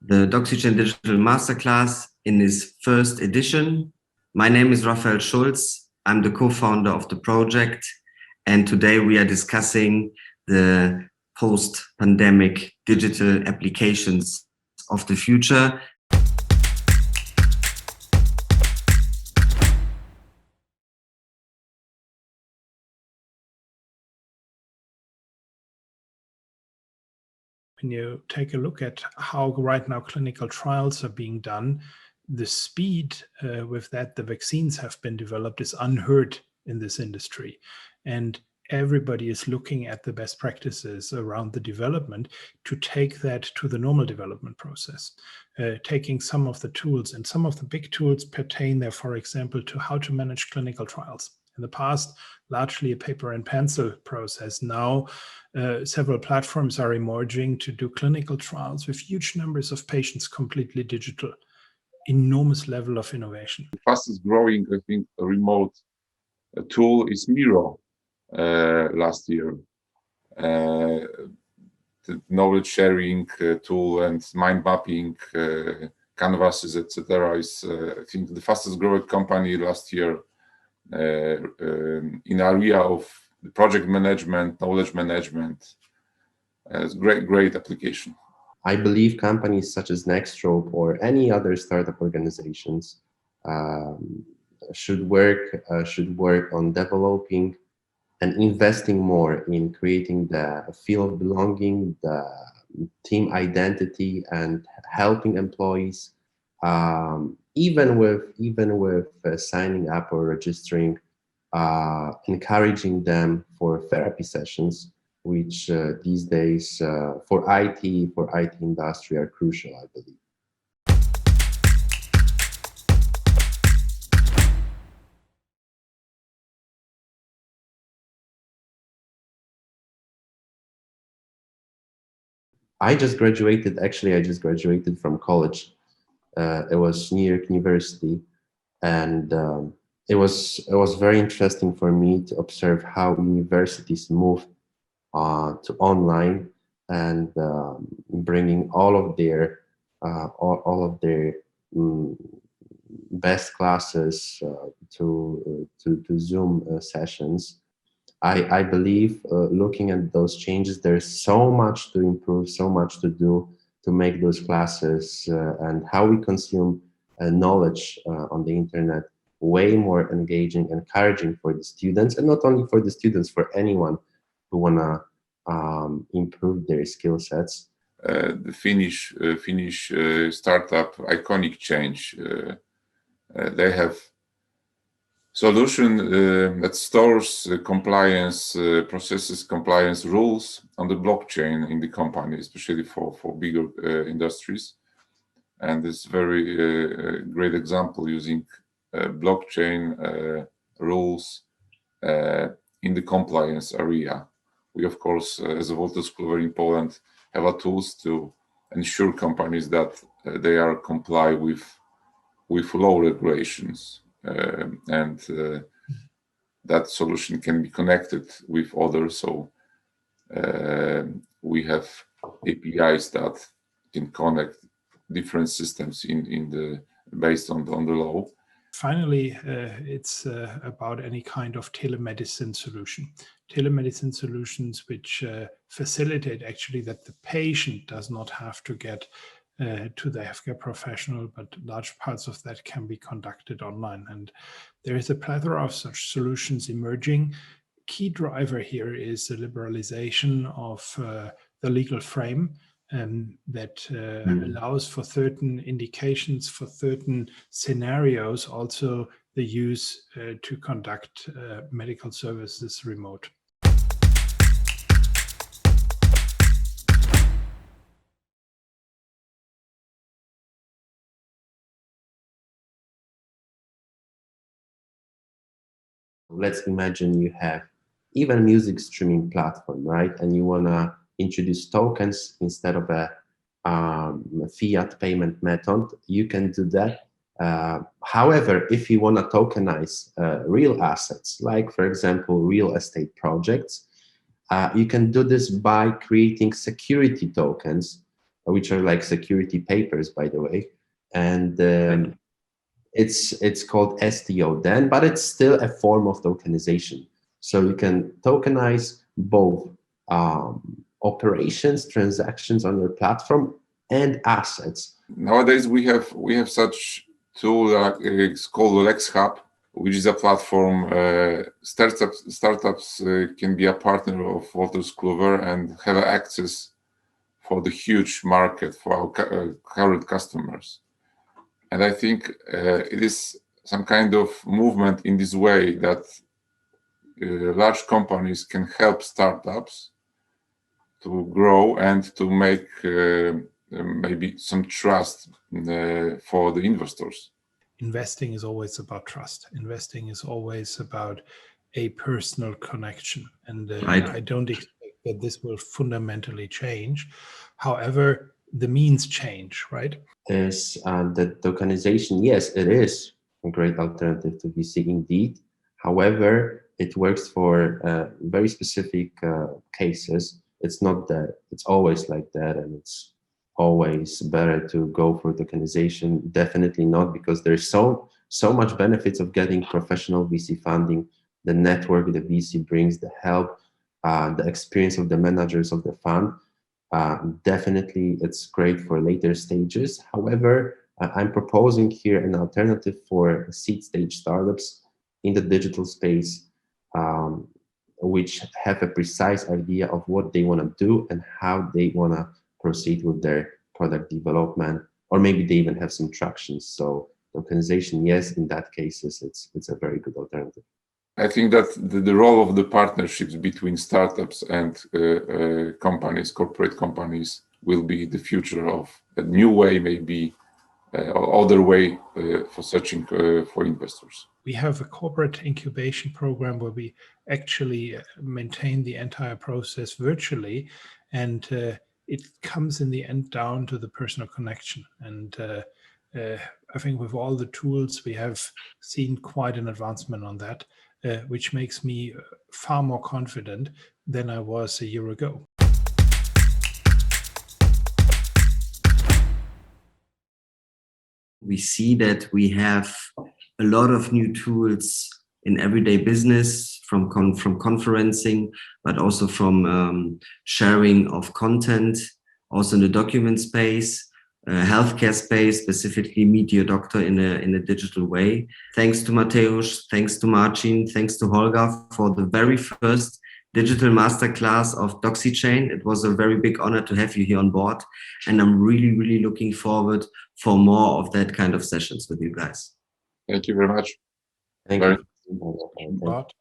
the DoxyChain Digital Masterclass in its first edition. My name is Rafael Schultz. I'm the co-founder of the project, and today we are discussing the post-pandemic digital applications of the future. When you take a look at how right now clinical trials are being done, the speed with that the vaccines have been developed is unheard in this industry. And everybody is looking at the best practices around the development to take that to the normal development process. Taking some of the tools, and some of the big tools pertain there, for example, to how to manage clinical trials. In the past, largely a paper and pencil process. Now, several platforms are emerging to do clinical trials with huge numbers of patients completely digital. Enormous level of innovation. The fastest growing, I think, remote tool is Miro last year. The knowledge sharing tool and mind mapping, canvases, etc. is, I think, the fastest growing company last year in area of project management, knowledge management. It's great application. I believe companies such as Nexttrope or any other startup organizations should work on developing and investing more in creating the feel of belonging, the team identity, and helping employees, even with signing up or registering, encouraging them for therapy sessions, which these days for IT industry are crucial, I believe. I just graduated from college. It was New York University, and it was very interesting for me to observe how universities moved to online and bringing all of their best classes to Zoom sessions. I believe looking at those changes, there's so much to improve, so much to do to make those classes and how we consume knowledge on the internet way more engaging, encouraging for the students, and not only for the students, for anyone who wanna improve their skill sets. The Finnish startup Iconic Change, they have solution that stores compliance processes, compliance rules on the blockchain in the company, especially for bigger industries. And it's very great example using blockchain rules in the compliance area. We, of course, as a Wolters Kluwer in Poland, have a tools to ensure companies that they are comply with law regulations, and that solution can be connected with others. So we have APIs that can connect different systems based on the law. Finally, it's about any kind of telemedicine solution. Telemedicine solutions which facilitate actually that the patient does not have to get to the healthcare professional, but large parts of that can be conducted online. And there is a plethora of such solutions emerging. Key driver here is the liberalization of the legal frame that allows for certain indications, for certain scenarios, also the use to conduct medical services remote. Let's imagine you have even music streaming platform, right? And you wanna introduce tokens instead of a fiat payment method. You can do that. However, if you wanna tokenize real assets, like for example, real estate projects, you can do this by creating security tokens which are like security papers, by the way. And it's called STO then, but it's still a form of tokenization. So you can tokenize both operations, transactions on your platform, and assets. Nowadays, we have such tool it's called LexHub, which is a platform. Startups can be a partner of Wolters Kluwer and have access for the huge market for our current customers. And I think it is some kind of movement in this way that large companies can help startups to grow and to make maybe some trust for the investors. Investing is always about trust. Investing is always about a personal connection. And Right. I don't expect that this will fundamentally change. However, the means change, right? Is the tokenization. Yes, it is a great alternative to VC indeed. However, it works for very specific cases. It's not that it's always like that, and it's always better to go for tokenization. Definitely not, because there's so much benefits of getting professional VC funding, the network the VC brings, the help, the experience of the managers of the fund. Definitely, it's great for later stages. However, I'm proposing here an alternative for seed stage startups in the digital space, which have a precise idea of what they want to do and how they want to proceed with their product development, or maybe they even have some traction. So tokenization, yes, in that case, it's a very good alternative. I think that the role of the partnerships between startups and companies, corporate companies, will be the future of a new way, maybe other way for searching for investors. We have a corporate incubation program where we actually maintain the entire process virtually, and it comes in the end down to the personal connection. And I think with all the tools, we have seen quite an advancement on that, which makes me far more confident than I was a year ago. We see that we have a lot of new tools in everyday business, from conferencing, but also from sharing of content, also in the document space, healthcare space, specifically meet your doctor in a digital way. Thanks to Mateusz, thanks to Marcin, thanks to Holger for the very first digital masterclass of DoxyChain. It was a very big honor to have you here on board, and I'm really, really looking forward for more of that kind of sessions with you guys. Thank you very much. Thank you.